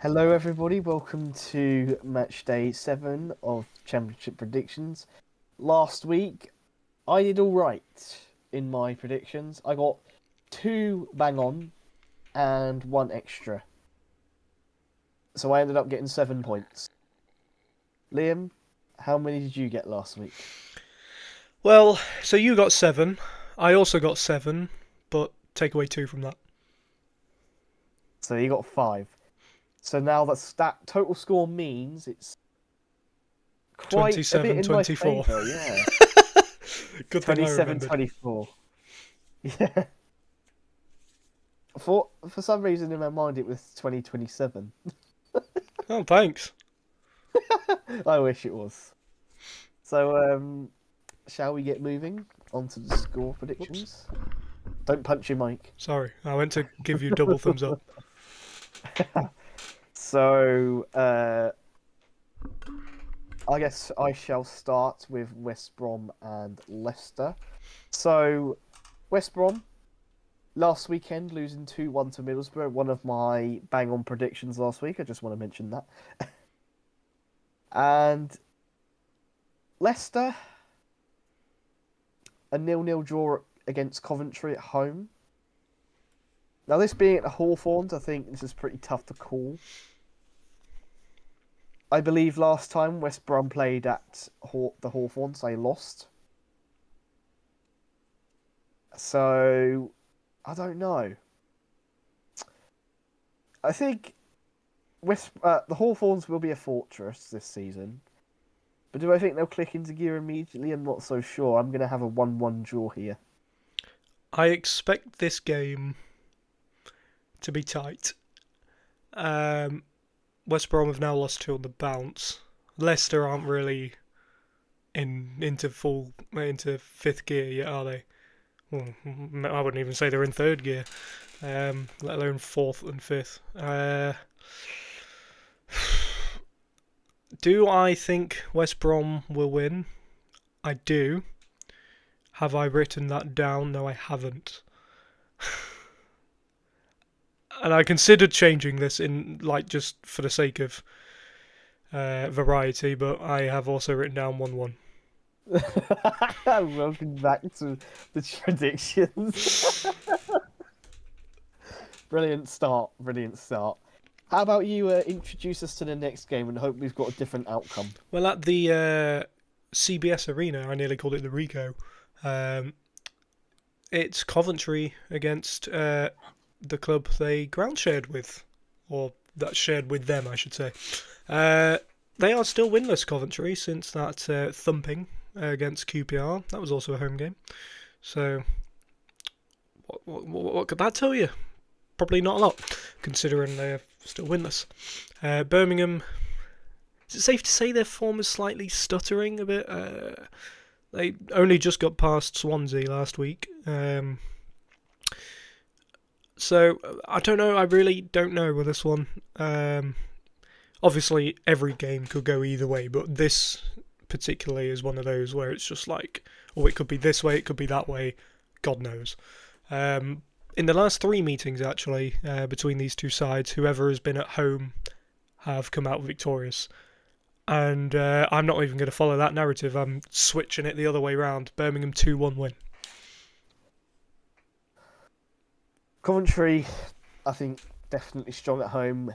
Hello, everybody. Welcome to match day 7 of Championship predictions. Last week, I did all right in my predictions. I got 2 bang on and 1 extra. So I ended up getting 7 points. Liam, how many did you get last week? Well, so you got 7. I also got 7, but take away 2 from that. So you got 5. So now that total score means it's quite a bit 27, in my 24. favour, yeah. Good thing I Twenty-seven, remembered. 24. Yeah. For some reason in my mind it was 2027. Oh, thanks. I wish it was. So shall we get moving on to the score Whoops. predictions? Don't punch your mic. Sorry, I went to give you double thumbs up. So I guess I shall start with West Brom and Leicester. So West Brom last weekend losing 2-1 to Middlesbrough, one of my bang on predictions last week. I just want to mention that. And Leicester, a 0-0 draw against Coventry at home. Now, this being at the Hawthorns, I think this is pretty tough to call. I believe last time West Brom played at the Hawthorns, they lost. So, I don't know. I think the Hawthorns will be a fortress this season. But do I think they'll click into gear immediately? I'm not so sure. I'm going to have a 1-1 draw here. I expect this game to be tight. Um, West Brom have now lost 2 on the bounce. Leicester aren't really into fifth gear yet, are they? Well, I wouldn't even say they're in third gear, let alone fourth and fifth. Do I think West Brom will win? I do. Have I written that down? No, I haven't. And I considered changing this in, like, just for the sake of variety, but I have also written down 1-1. Welcome back to the predictions. Brilliant start. Brilliant start. How about you introduce us to the next game and hope we've got a different outcome? Well, at the CBS Arena, I nearly called it the Rico. Um, it's Coventry against the club they ground shared with, or that shared with them, I should say. They are still winless, Coventry, since that thumping against QPR. That was also a home game. So, what could that tell you? Probably not a lot, considering they're still winless. Birmingham, is it safe to say their form is slightly stuttering a bit? They only just got past Swansea last week. So I don't know. I really don't know with this one. Obviously, every game could go either way, but this particularly is one of those where it's just like, oh, it could be this way, it could be that way. God knows. In the last 3 meetings, actually, between these two sides, whoever has been at home have come out victorious. And I'm not even going to follow that narrative. I'm switching it the other way round. Birmingham 2-1 win. Coventry, I think, definitely strong at home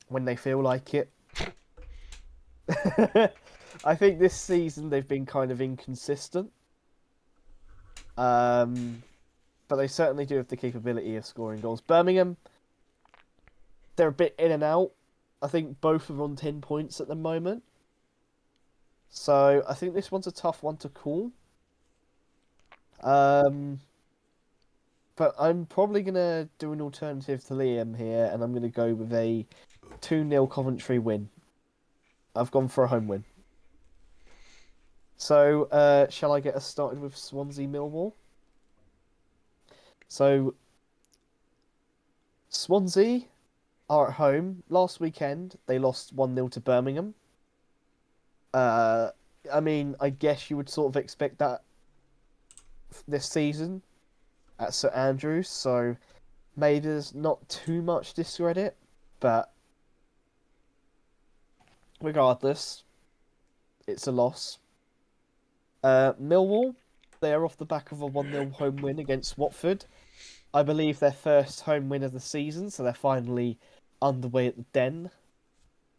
when they feel like it. I think this season they've been kind of inconsistent. But they certainly do have the capability of scoring goals. Birmingham, they're a bit in and out. I think both are on 10 points at the moment. So I think this one's a tough one to call. But I'm probably going to do an alternative to Liam here, and I'm going to go with a 2-0 Coventry win. I've gone for a home win. So, shall I get us started with Swansea Millwall? So, Swansea are at home. Last weekend, they lost 1-0 to Birmingham. I mean, I guess you would sort of expect that this season at St Andrews, so maybe there's not too much discredit, but regardless, it's a loss. Millwall, they are off the back of a 1-0 home win against Watford. I believe their first home win of the season, so they're finally underway at the Den.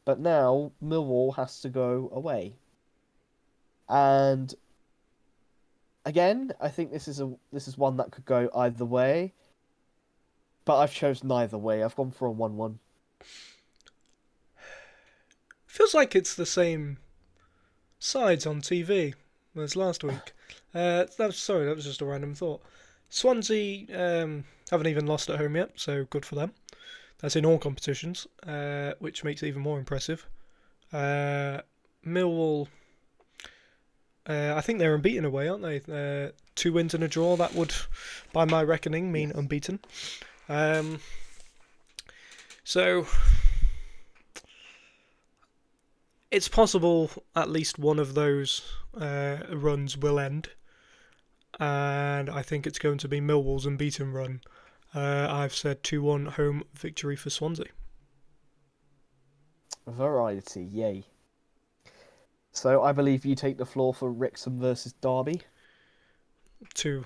But now Millwall has to go away. And again, I think this is one that could go either way. But I've chosen neither way. I've gone for a 1-1. Feels like it's the same sides on TV as last week. That was just a random thought. Swansea haven't even lost at home yet, so good for them. That's in all competitions, which makes it even more impressive. Millwall, I think they're unbeaten away, aren't they? 2 wins and a draw. That would, by my reckoning, mean unbeaten. So it's possible at least one of those runs will end, and I think it's going to be Millwall's unbeaten run. I've said 2-1 home victory for Swansea. Variety, yay. So I believe you take the floor for Wrexham versus Derby. 2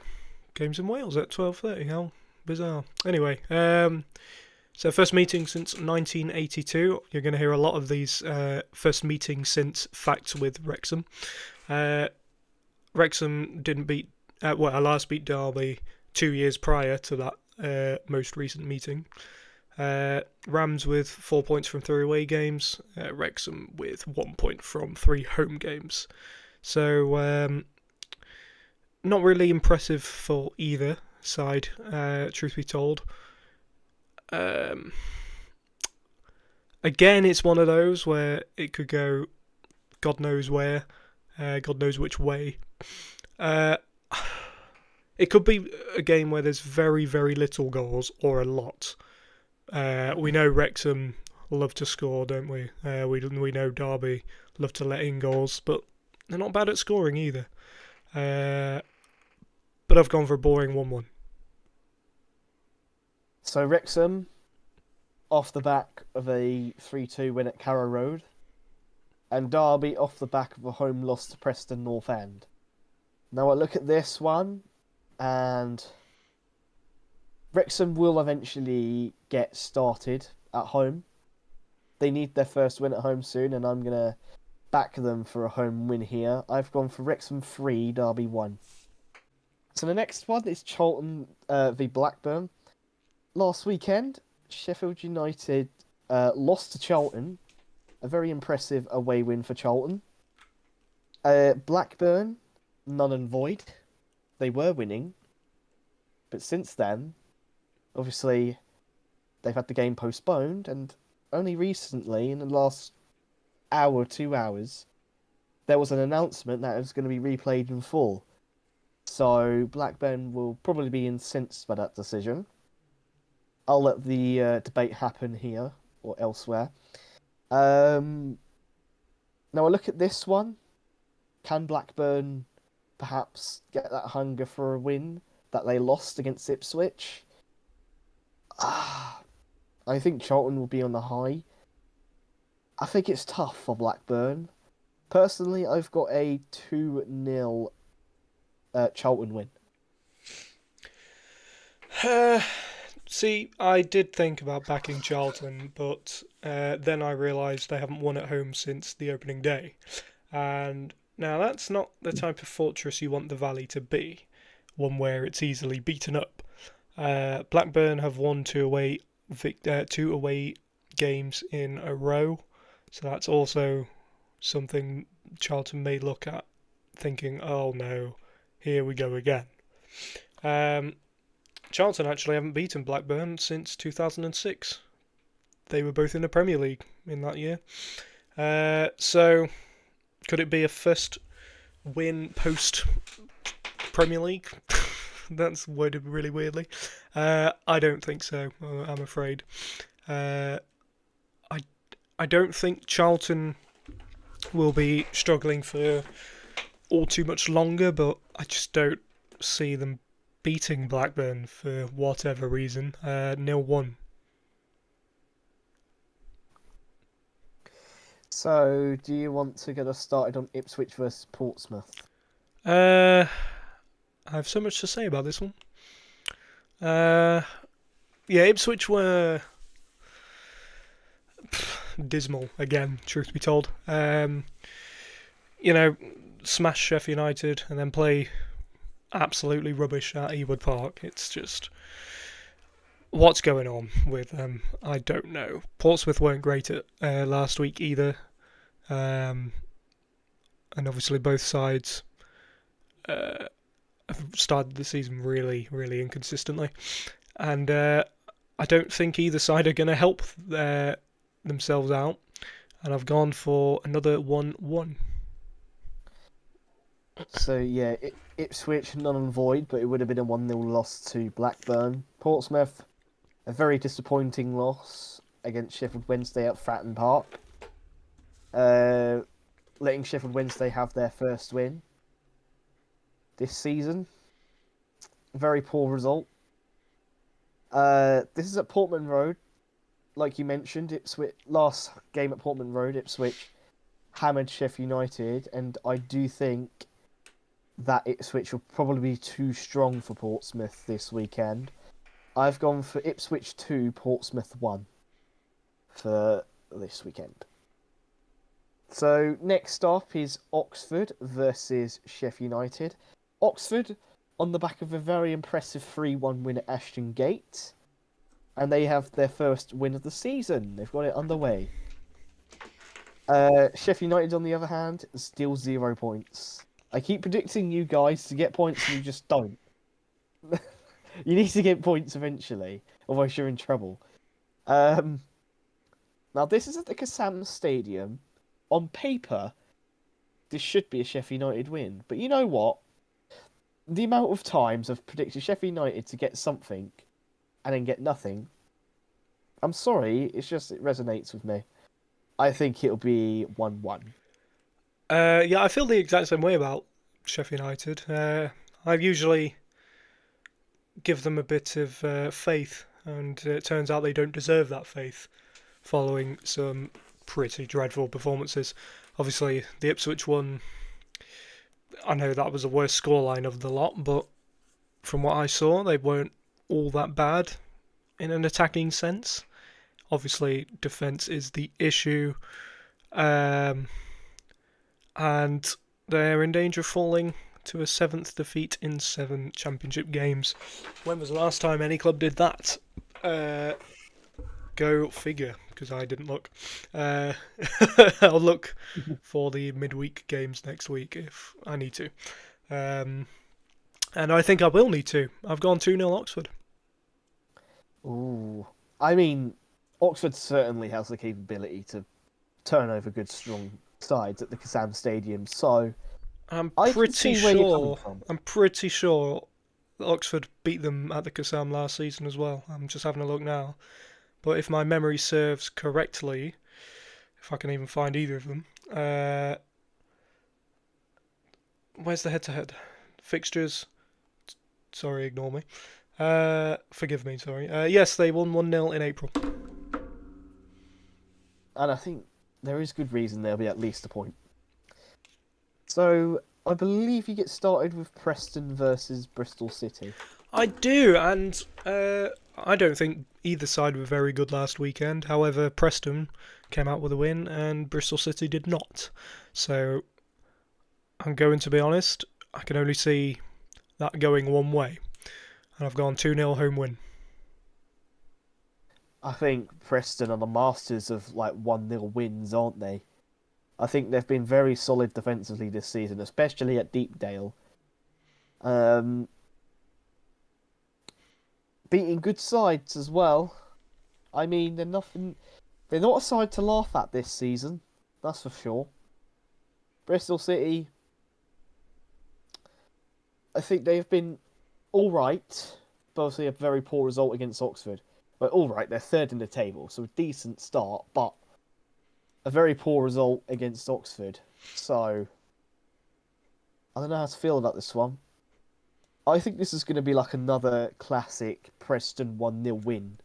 games in Wales at 12:30. How bizarre. Anyway, so first meeting since 1982. You're going to hear a lot of these first meeting since facts with Wrexham. Wrexham didn't beat. I last beat Derby 2 years prior to that most recent meeting. Rams with 4 points from 3 away games. Wrexham with 1 point from 3 home games. So not really impressive for either side, truth be told. Again, it's one of those where it could go God knows where, God knows which way. It could be a game where there's very, very little goals or a lot. We know Wrexham love to score, don't we? We know Derby love to let in goals, but they're not bad at scoring either. But I've gone for a boring 1-1. So Wrexham, off the back of a 3-2 win at Carrow Road, and Derby off the back of a home loss to Preston North End. Now I look at this one, and Wrexham will eventually get started at home. They need their first win at home soon, and I'm going to back them for a home win here. I've gone for Wrexham 3, Derby 1. So the next one is Charlton v Blackburn. Last weekend, Sheffield United lost to Charlton. A very impressive away win for Charlton. Blackburn, none and void. They were winning. But since then, obviously, they've had the game postponed, and only recently, in the last hour, 2 hours, there was an announcement that it was going to be replayed in full. So Blackburn will probably be incensed by that decision. I'll let the debate happen here or elsewhere. Now I look at this one. Can Blackburn perhaps get that hunger for a win that they lost against Ipswich? I think Charlton will be on the high. I think it's tough for Blackburn. Personally, I've got a 2-0 Charlton win. See, I did think about backing Charlton, but then I realised they haven't won at home since the opening day. And now that's not the type of fortress you want the Valley to be, one where it's easily beaten up. Blackburn have won 2 away games in a row, so that's also something Charlton may look at, thinking, oh no, here we go again. Charlton actually haven't beaten Blackburn since 2006. They were both in the Premier League in that year. So, could it be a first win post-Premier League? That's worded really weirdly. I don't think so, I'm afraid. I don't think Charlton will be struggling for all too much longer, but I just don't see them beating Blackburn for whatever reason. 0-1. So, do you want to get us started on Ipswich versus Portsmouth? I have so much to say about this one. Uh, yeah, Ipswich were dismal again, truth be told. You know, smash Sheffield United and then play absolutely rubbish at Ewood Park. It's just what's going on with them. I don't know. Portsmouth weren't great at last week either, and obviously both sides have started the season really, really inconsistently, and I don't think either side are going to help themselves out. And I've gone for another 1-1. So, yeah, Ipswich, none and void, but it would have been a 1-0 loss to Blackburn. Portsmouth, a very disappointing loss against Sheffield Wednesday at Fratton Park. Letting Sheffield Wednesday have their first win this season. Very poor result. This is at Portman Road. Like you mentioned, Ipswich last game at Portman Road, Ipswich hammered Sheffield United, and I do think that Ipswich will probably be too strong for Portsmouth this weekend. I've gone for Ipswich 2, Portsmouth 1 for this weekend. So next up is Oxford versus Sheffield United. Oxford on the back of a very impressive 3-1 win at Ashton Gate. And they have their first win of the season. They've got it underway. Sheffield United, on the other hand, still 0 points. I keep predicting you guys to get points and you just don't. You need to get points eventually, otherwise you're in trouble. Now, this is at the Kassam Stadium. On paper, this should be a Sheffield United win. But you know what? The amount of times I've predicted Sheffield United to get something and then get nothing, I'm sorry, it's just it resonates with me. I think it'll be 1-1. Yeah, I feel the exact same way about Sheffield United. I usually give them a bit of faith, and it turns out they don't deserve that faith following some pretty dreadful performances. Obviously, the Ipswich one, I know that was the worst scoreline of the lot, but from what I saw, they weren't all that bad in an attacking sense. Obviously, defence is the issue, and they're in danger of falling to a 7th defeat in 7 championship games. When was the last time any club did that? Go figure, because I didn't look. I'll look for the midweek games next week if I need to. And I think I will need to. I've gone 2-0 Oxford. Ooh. I mean, Oxford certainly has the capability to turn over good, strong sides at the Kassam Stadium, so I'm I can pretty see where you're coming sure. from. I'm pretty sure that Oxford beat them at the Kassam last season as well. I'm just having a look now. But if my memory serves correctly, if I can even find either of them, where's the head-to-head fixtures? Sorry, ignore me. Forgive me, sorry. Yes, they won 1-0 in April. And I think there is good reason there'll be at least a point. So, I believe you get started with Preston versus Bristol City. I do, and I don't think either side were very good last weekend. However, Preston came out with a win, and Bristol City did not. So, I'm going to be honest, I can only see that going one way. And I've gone 2-0 home win. I think Preston are the masters of like 1-0 wins, aren't they? I think they've been very solid defensively this season, especially at Deepdale. Beating good sides as well. I mean, they're nothing. They're not a side to laugh at this season. That's for sure. Bristol City, I think they've been all right, but obviously a very poor result against Oxford. But all right, they're third in the table, so a decent start, but a very poor result against Oxford. So I don't know how to feel about this one. I think this is going to be like another classic Preston 1-0 win.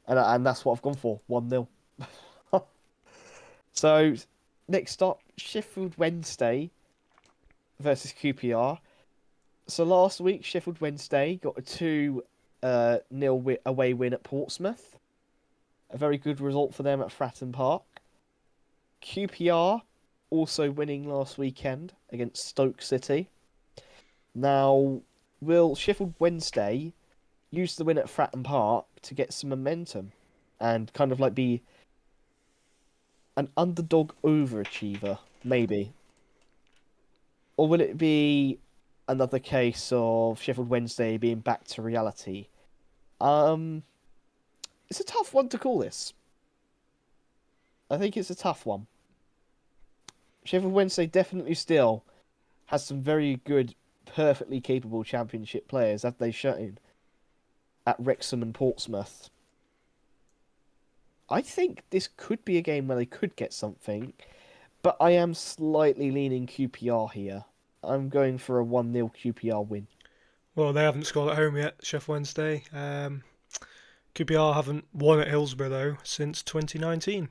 And that's what I've gone for, 1-0. So next up, Sheffield Wednesday versus QPR. So last week, Sheffield Wednesday got a 2-0 away win at Portsmouth. A very good result for them at Fratton Park. QPR also winning last weekend against Stoke City. Now, will Sheffield Wednesday use the win at Fratton Park to get some momentum and kind of like be an underdog overachiever, maybe? Or will it be another case of Sheffield Wednesday being back to reality? Um, it's a tough one to call this. I think it's a tough one. Sheffield Wednesday definitely still has some very good, perfectly capable championship players, as they shown at Wrexham and Portsmouth. I think this could be a game where they could get something, but I am slightly leaning QPR here. I'm going for a 1-0 QPR win. Well, they haven't scored at home yet, Sheffield Wednesday. QPR haven't won at Hillsborough, though, since 2019.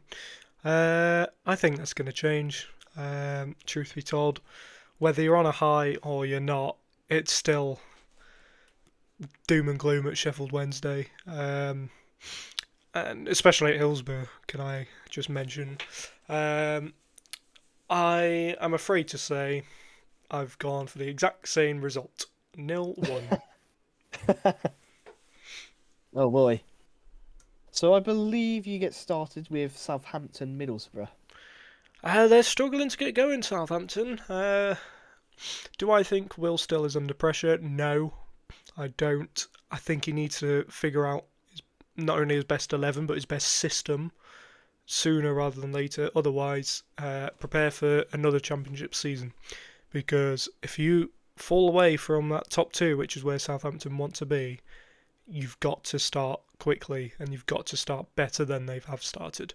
I think that's going to change, truth be told. Whether you're on a high or you're not, it's still doom and gloom at Sheffield Wednesday. And especially at Hillsborough, can I just mention. I am afraid to say I've gone for the exact same result. 0-1. Oh boy. So I believe you get started with Southampton Middlesbrough. They're struggling to get going, Southampton. Do I think Will Still is under pressure? No, I don't. I think he needs to figure out not only his best 11, but his best system sooner rather than later. Otherwise, prepare for another championship season. Because if you fall away from that top two, which is where Southampton want to be, you've got to start quickly and you've got to start better than they have started.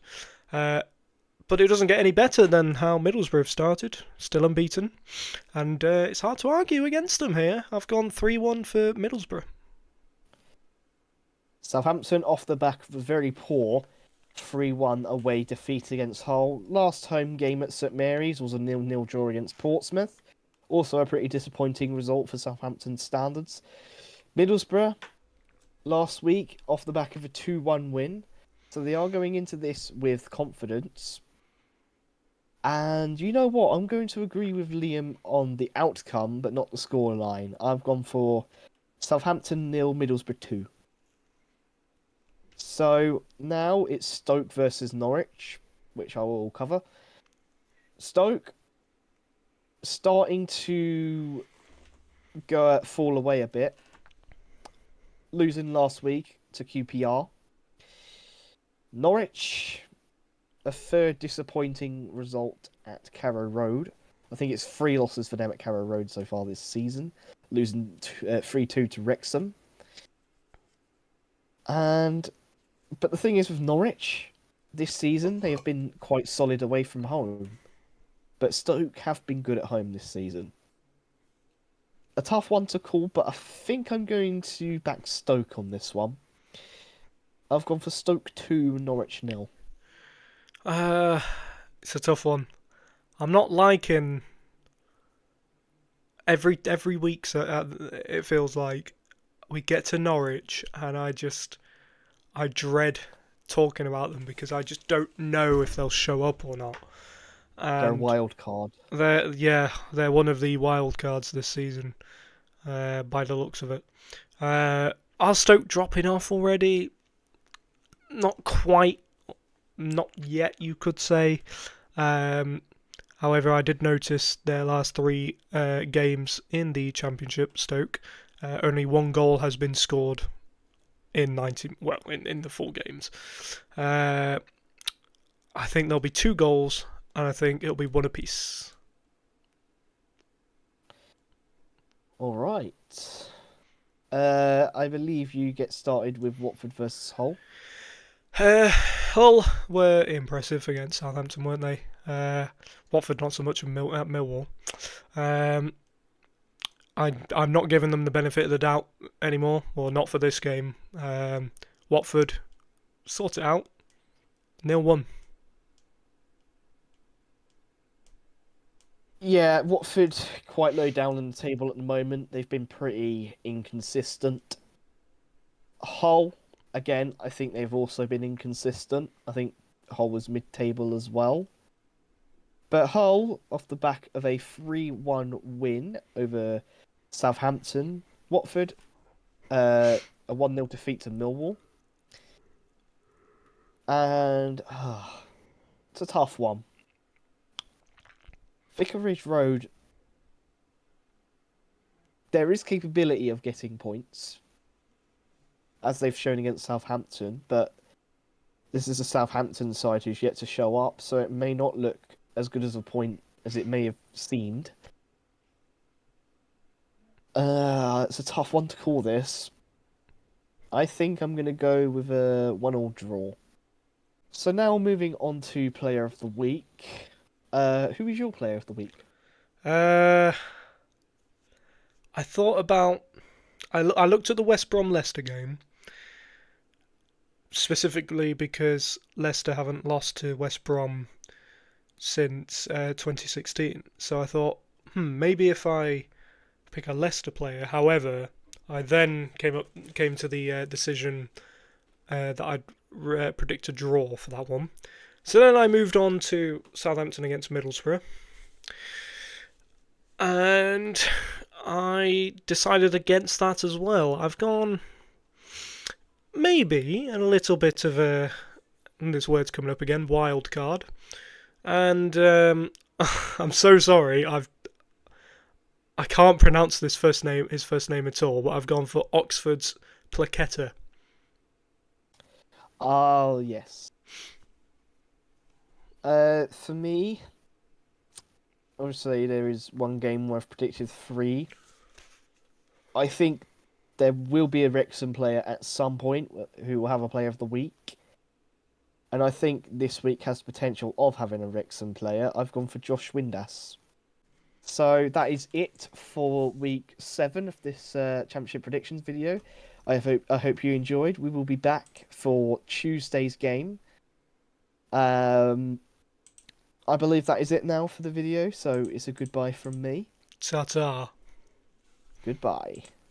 But it doesn't get any better than how Middlesbrough have started, still unbeaten. And it's hard to argue against them here. I've gone 3-1 for Middlesbrough. Southampton off the back of a very poor 3-1 away defeat against Hull. Last home game at St Mary's was a 0-0 draw against Portsmouth. Also a pretty disappointing result for Southampton standards. Middlesbrough last week off the back of a 2-1 win. So they are going into this with confidence. And you know what? I'm going to agree with Liam on the outcome, but not the scoreline. I've gone for Southampton 0, Middlesbrough 2. So now it's Stoke versus Norwich, which I will cover. Stoke starting to fall away a bit, losing last week to QPR. Norwich, a third disappointing result at Carrow Road. I think it's 3 losses for them at Carrow Road so far this season, losing 3-2 to Wrexham. But the thing is with Norwich, this season they have been quite solid away from home. But Stoke have been good at home this season. A tough one to call, but I think I'm going to back Stoke on this one. I've gone for Stoke 2, Norwich 0. It's a tough one. I'm not liking every week. So it feels like we get to Norwich, and I dread talking about them because I just don't know if they'll show up or not. They're a wild card. They're one of the wild cards this season, by the looks of it. Are Stoke dropping off already? Not quite. Not yet, you could say. However, I did notice their last 3 games in the Championship, Stoke, only 1 goal has been scored in the 4 games. I think there'll be 2 goals, and I think it'll be 1 apiece. All right. I believe you get started with Watford versus Hull. Hull were impressive against Southampton, weren't they? Watford not so much at Millwall. I'm not giving them the benefit of the doubt anymore, or not for this game. Watford, sort it out. 0-1. Yeah, Watford quite low down on the table at the moment. They've been pretty inconsistent. Hull, again, I think they've also been inconsistent. I think Hull was mid-table as well. But Hull, off the back of a 3-1 win over Southampton, Watford, a 1-0 defeat to Millwall. And it's a tough one. Vicarage Road, there is capability of getting points, as they've shown against Southampton, but this is a Southampton side who's yet to show up, so it may not look as good as a point as it may have seemed. It's a tough one to call this. I think I'm going to go with a 1-1 draw. So now moving on to Player of the Week. Who is your Player of the Week? Uh, I thought about. I looked at the West Brom Leicester game specifically because Leicester haven't lost to West Brom since 2016. So I thought, maybe if I pick a Leicester player. However, I then came to the decision that I'd predict a draw for that one. So then I moved on to Southampton against Middlesbrough, and I decided against that as well. I've gone maybe a little bit of a, and this word's coming up again, wild card, and I'm so sorry. I can't pronounce his first name at all, but I've gone for Oxford's Plaqueta. Oh, yes. For me, obviously there is one game where I've predicted 3. I think there will be a Wrexham player at some point who will have a Player of the Week. And I think this week has potential of having a Wrexham player. I've gone for Josh Windass. So that is it for week 7 of this Championship predictions video. I hope you enjoyed. We will be back for Tuesday's game. I believe that is it now for the video, so it's a goodbye from me. Ta-ta. Goodbye.